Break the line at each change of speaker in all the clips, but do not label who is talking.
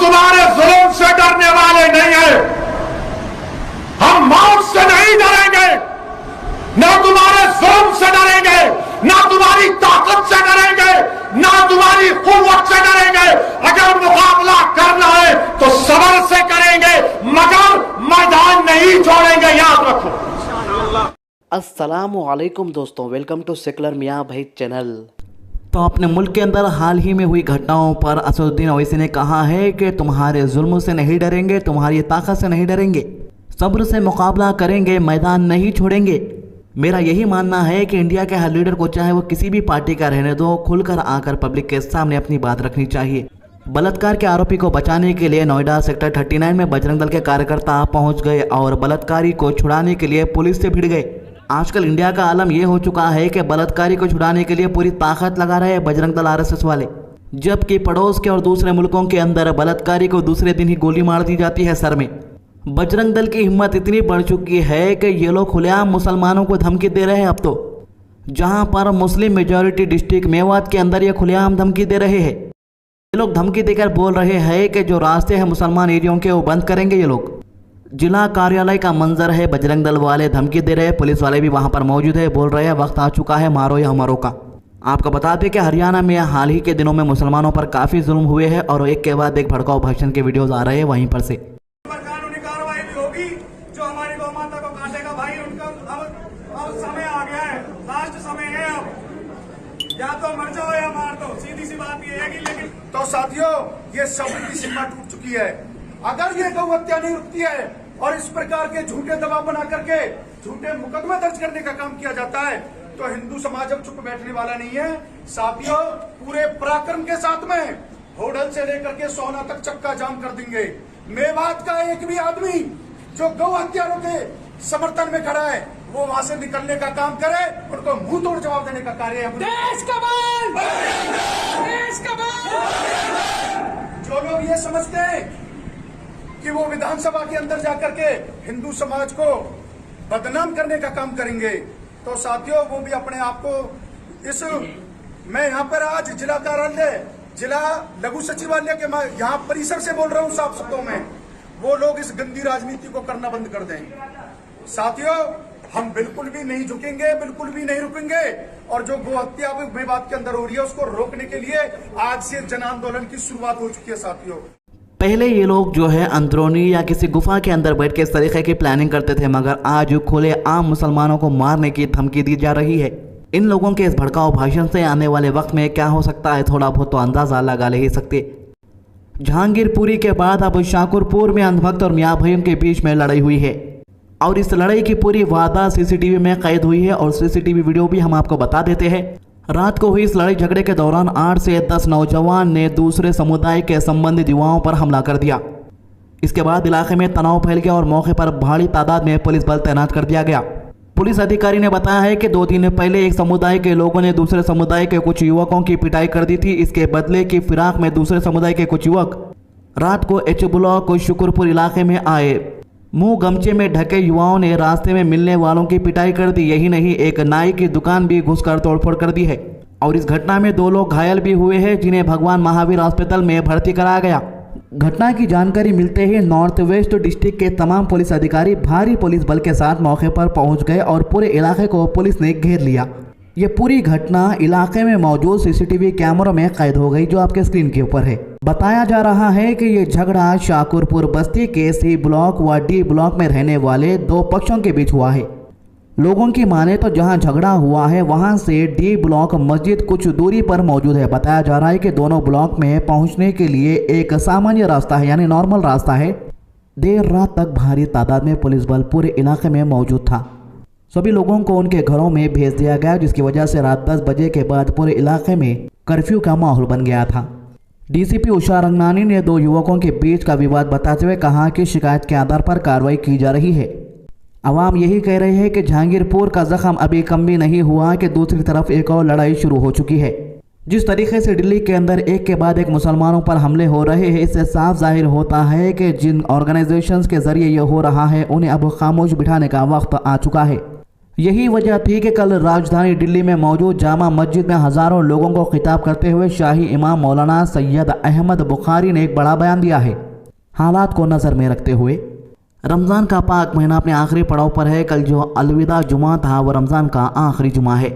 तुम्हारे जुल्म से डरने वाले नहीं है। हम मौत से नहीं डरेंगे, ना तुम्हारे जुल्म से डरेंगे, ना तुम्हारी ताकत से डरेंगे, ना तुम्हारी कुव्वत से डरेंगे। अगर मुकाबला करना है तो सब्र से करेंगे, मगर मैदान नहीं छोड़ेंगे, याद रखो।
अस्सलामुअलैकुम दोस्तों, वेलकम टू सेकुलर मियाँ भाई चैनल। तो अपने मुल्क के अंदर हाल ही में हुई घटनाओं पर असदुद्दीन ओवैसी ने कहा है कि तुम्हारे जुल्म से नहीं डरेंगे, तुम्हारी ताकत से नहीं डरेंगे, सब्र से मुकाबला करेंगे, मैदान नहीं छोड़ेंगे। मेरा यही मानना है कि इंडिया के हर लीडर को, चाहे वो किसी भी पार्टी का रहने दो, खुलकर आकर पब्लिक के सामने अपनी बात रखनी चाहिए। बलात्कार के आरोपी को बचाने के लिए नोएडा सेक्टर 39 में बजरंग दल के कार्यकर्ता पहुंच गए और बलात्कारी को छुड़ाने के लिए पुलिस से भिड़ गए। आजकल इंडिया का आलम यह हो चुका है कि बलात्कारी को छुड़ाने के लिए पूरी ताकत लगा रहे हैं बजरंग दल आरएसएस वाले, जबकि पड़ोस के और दूसरे मुल्कों के अंदर बलात्कारी को दूसरे दिन ही गोली मार दी जाती है सर में। बजरंग दल की हिम्मत इतनी बढ़ चुकी है कि ये लोग खुलेआम मुसलमानों को धमकी दे रहे हैं। अब तो जहां पर मुस्लिम मेजॉरिटी डिस्ट्रिक्ट मेवात के अंदर ये खुलेआम धमकी दे रहे हैं। ये लोग धमकी देकर बोल रहे हैं कि जो रास्ते हैं मुसलमान एरियो के वो बंद करेंगे ये लोग। जिला कार्यालय का मंजर है, बजरंग दल वाले धमकी दे रहे हैं, पुलिस वाले भी वहां पर मौजूद है, बोल रहे हैं वक्त आ चुका है, मारो या मरो का। आपको बता दें कि हरियाणा में हाल ही के दिनों में मुसलमानों पर काफ़ी जुल्म हुए हैं और एक के बाद एक भड़काऊ भाषण के वीडियोज आ रहे हैं वहीं पर से।
कानूनी कार्रवाई भी होगी, जो हमारी गौ माता को काटेगा भाई उनका अब समय आ गया है, लास्ट समय है। अब या तो मर जाओ या मार दो, सीधी सी बात ये है कि लेकिन तो साथियों ये सब्र की सीमा टूट चुकी है। अगर ये गौ हत्या नहीं रुकती है और इस प्रकार के झूठे दबाव बना करके झूठे मुकदमे दर्ज करने का काम किया जाता है तो हिंदू समाज अब चुप बैठने वाला नहीं है। साथियों पूरे पराक्रम के साथ में होडल से लेकर के सोना तक चक्का जाम कर देंगे। मेवात का एक भी आदमी जो गौ हत्यारों के समर्थन में खड़ा है वो वहां से निकलने का काम करे, उनको मुंह तोड़ जवाब देने का कार्य है। देश का बल, देश का बल। जो लोग ये समझते हैं कि वो विधानसभा के अंदर जाकर के हिंदू समाज को बदनाम करने का काम करेंगे तो साथियों वो भी अपने आप को इस मैं यहाँ पर आज जिला कार्यालय, जिला लघु सचिवालय के यहाँ परिसर से बोल रहा हूँ साफ शब्दों में, वो लोग इस गंदी राजनीति को करना बंद कर दें। साथियों हम बिल्कुल भी नहीं झुकेंगे, बिल्कुल भी नहीं रुकेंगे और जो गो हत्या मेवात के अंदर हो रही है उसको रोकने के लिए आज से जन आंदोलन की शुरुआत हो चुकी है। साथियों
पहले ये लोग जो है अंदरूनी या किसी गुफा के अंदर बैठ के इस तरीके की प्लानिंग करते थे, मगर आज खुले आम मुसलमानों को मारने की धमकी दी जा रही है। इन लोगों के इस भड़काऊ भाषण से आने वाले वक्त में क्या हो सकता है थोड़ा बहुत तो अंदाजा लगा ले ही सकते। जहांगीरपुरी के बाद अब शाकुरपुर में अंधभक्त और मियाँ भाइयों के बीच में लड़ाई हुई है और इस लड़ाई की पूरी वारदात सीसीटीवी में कैद हुई है और सीसीटीवी वीडियो भी हम आपको बता देते हैं। रात को हुई इस लड़ाई झगड़े के दौरान 8 से 10 नौजवान ने दूसरे समुदाय के संबंधित युवाओं पर हमला कर दिया। इसके बाद इलाके में तनाव फैल गया और मौके पर भारी तादाद में पुलिस बल तैनात कर दिया गया। पुलिस अधिकारी ने बताया है कि 2 दिन पहले एक समुदाय के लोगों ने दूसरे समुदाय के कुछ युवकों की पिटाई कर दी थी। इसके बदले की फिराक में दूसरे समुदाय के कुछ युवक रात को एच ब्लॉक शुक्रपुर इलाके में आए। मुंह गमछे में ढके युवाओं ने रास्ते में मिलने वालों की पिटाई कर दी। यही नहीं, एक नाई की दुकान भी घुसकर तोड़फोड़ कर दी है और इस घटना में 2 लोग घायल भी हुए हैं जिन्हें भगवान महावीर अस्पताल में भर्ती कराया गया। घटना की जानकारी मिलते ही नॉर्थ वेस्ट डिस्ट्रिक्ट के तमाम पुलिस अधिकारी भारी पुलिस बल के साथ मौके पर पहुंच गए और पूरे इलाके को पुलिस ने घेर लिया। ये पूरी घटना इलाके में मौजूद सीसीटीवी कैमरों में कैद हो गई जो आपके स्क्रीन के ऊपर है। बताया जा रहा है कि ये झगड़ा शाकुरपुर बस्ती के सी ब्लॉक व डी ब्लॉक में रहने वाले 2 पक्षों के बीच हुआ है। लोगों की माने तो जहां झगड़ा हुआ है वहां से डी ब्लॉक मस्जिद कुछ दूरी पर मौजूद है। बताया जा रहा है कि दोनों ब्लॉक में पहुंचने के लिए एक सामान्य रास्ता है, यानी नॉर्मल रास्ता है। देर रात तक भारी तादाद में पुलिस बल पूरे इलाके में मौजूद था। सभी लोगों को उनके घरों में भेज दिया गया जिसकी वजह से रात 10 बजे के बाद पूरे इलाके में कर्फ्यू का माहौल बन गया था। डीसीपी उषा रंगनानी ने 2 युवकों के बीच का विवाद बताते हुए कहा कि शिकायत के आधार पर कार्रवाई की जा रही है। अवाम यही कह रहे हैं कि जहांगीरपुर का जख्म अभी कम भी नहीं हुआ कि दूसरी तरफ एक और लड़ाई शुरू हो चुकी है। जिस तरीके से दिल्ली के अंदर एक के बाद एक मुसलमानों पर हमले हो रहे हैं, इससे साफ जाहिर होता है कि जिन ऑर्गेनाइजेशंस के जरिए ये हो रहा है उन्हें अब खामोश बिठाने का वक्त आ चुका है। यही वजह थी कि कल राजधानी दिल्ली में मौजूद जामा मस्जिद में हजारों लोगों को खिताब करते हुए शाही इमाम मौलाना सैयद अहमद बुखारी ने एक बड़ा बयान दिया है। हालात को नज़र में रखते हुए रमज़ान का पाक महीना अपने आखिरी पड़ाव पर है। कल जो अलविदा जुमा था वो रमज़ान का आखिरी जुमा है।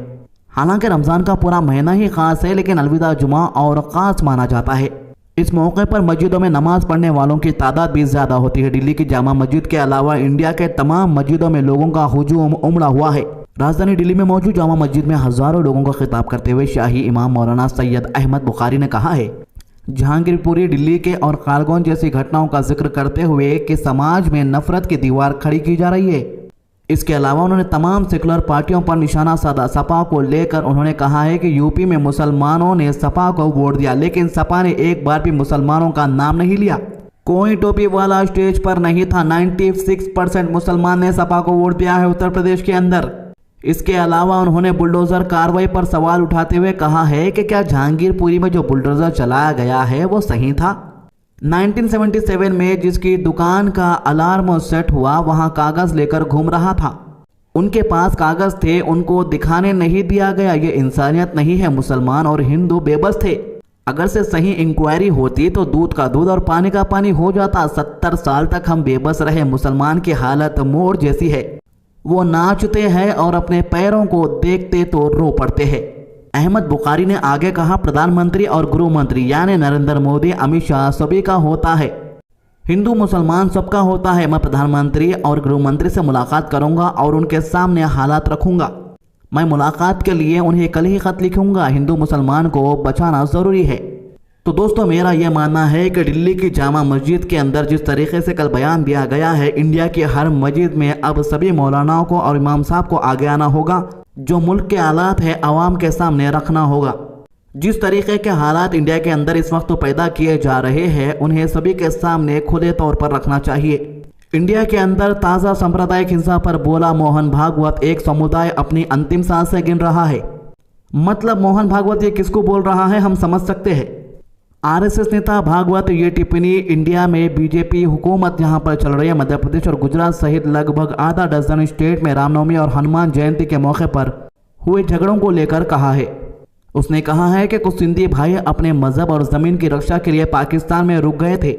हालांकि रमज़ान का पूरा महीना ही ख़ास है, लेकिन अलविदा जुमा और ख़ास माना जाता है। इस मौके पर मस्जिदों में नमाज पढ़ने वालों की तादाद भी ज़्यादा होती है। दिल्ली की जामा मस्जिद के अलावा इंडिया के तमाम मस्जिदों में लोगों का हुजूम उमड़ा हुआ है। राजधानी दिल्ली में मौजूद जामा मस्जिद में हज़ारों लोगों को खिताब करते हुए शाही इमाम मौलाना सैयद अहमद बुखारी ने कहा है, जहांगीरपुरी दिल्ली के और खारगोन जैसी घटनाओं का जिक्र करते हुए कि समाज में नफरत की दीवार खड़ी की जा रही है। इसके अलावा उन्होंने तमाम सेकुलर पार्टियों पर निशाना साधा। सपा को लेकर उन्होंने कहा है कि यूपी में मुसलमानों ने सपा को वोट दिया, लेकिन सपा ने एक बार भी मुसलमानों का नाम नहीं लिया। कोई टोपी वाला स्टेज पर नहीं था। 96% मुसलमान ने सपा को वोट दिया है उत्तर प्रदेश के अंदर। इसके अलावा उन्होंने बुलडोजर कार्रवाई पर सवाल उठाते हुए कहा है कि क्या जहांगीरपुरी में जो बुलडोजर चलाया गया है वो सही था। 1977 में जिसकी दुकान का अलार्म सेट हुआ वहां कागज लेकर घूम रहा था। उनके पास कागज थे, उनको दिखाने नहीं दिया गया। ये इंसानियत नहीं है। मुसलमान और हिंदू बेबस थे। अगर से सही इंक्वायरी होती तो दूध का दूध और पानी का पानी हो जाता। 70 साल तक हम बेबस रहे। मुसलमान की हालत मोर जैसी है। वो नाचते हैं और अपने पैरों को देखते तो रो पड़ते हैं। अहमद बुखारी ने आगे कहा, प्रधानमंत्री और गृह मंत्री यानी नरेंद्र मोदी, अमित शाह सभी का होता है। हिंदू मुसलमान सबका होता है। मैं प्रधानमंत्री और गृह मंत्री से मुलाकात करूंगा और उनके सामने हालात रखूंगा। मैं मुलाकात के लिए उन्हें कल ही खत लिखूंगा। हिंदू मुसलमान को बचाना जरूरी है। तो दोस्तों, मेरा यह मानना है कि दिल्ली की जामा मस्जिद के अंदर जिस तरीके से कल बयान दिया गया है, इंडिया की हर मस्जिद में अब सभी मौलानाओं को और इमाम साहब को आगे आना होगा। जो मुल्क के हालात है आवाम के सामने रखना होगा। जिस तरीके के हालात इंडिया के अंदर इस वक्त पैदा किए जा रहे हैं, उन्हें सभी के सामने खुले तौर पर रखना चाहिए। इंडिया के अंदर ताज़ा सांप्रदायिक हिंसा पर बोला मोहन भागवत, एक समुदाय अपनी अंतिम सांसें गिन रहा है। मतलब मोहन भागवत ये किसको बोल रहा है हम समझ सकते हैं। आरएसएस नेता भागवत ये टिप्पणी इंडिया में बीजेपी हुकूमत जहां पर चल रही है, मध्य प्रदेश और गुजरात सहित लगभग आधा दर्जन स्टेट में रामनवमी और हनुमान जयंती के मौके पर हुए झगड़ों को लेकर कहा है। उसने कहा है कि कुछ सिंधी भाई अपने मजहब और ज़मीन की रक्षा के लिए पाकिस्तान में रुक गए थे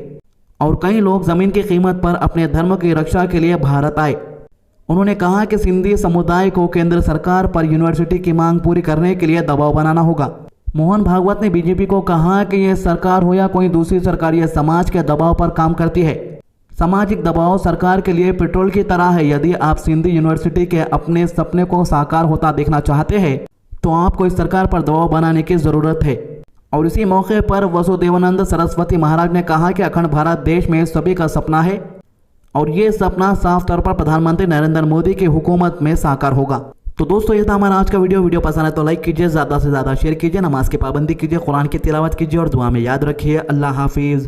और कई लोग ज़मीन की कीमत पर अपने धर्म की रक्षा के लिए भारत आए। उन्होंने कहा कि सिंधी समुदाय को केंद्र सरकार पर यूनिवर्सिटी की मांग पूरी करने के लिए दबाव बनाना होगा। मोहन भागवत ने बीजेपी को कहा कि यह सरकार हो या कोई दूसरी सरकार, यह समाज के दबाव पर काम करती है। सामाजिक दबाव सरकार के लिए पेट्रोल की तरह है। यदि आप सिंधी यूनिवर्सिटी के अपने सपने को साकार होता देखना चाहते हैं तो आपको इस सरकार पर दबाव बनाने की ज़रूरत है। और इसी मौके पर वसुदेवानंद सरस्वती महाराज ने कहा कि अखंड भारत देश में सभी का सपना है और ये सपना साफ तौर पर प्रधानमंत्री नरेंद्र मोदी की हुकूमत में साकार होगा। तो दोस्तों, ये था हमारा आज का वीडियो पसंद है तो लाइक कीजिए, ज़्यादा से ज़्यादा शेयर कीजिए, नमाज की पाबंदी कीजिए, कुरान की तिलावत कीजिए और दुआ में याद रखिए। अल्लाह हाफिज़।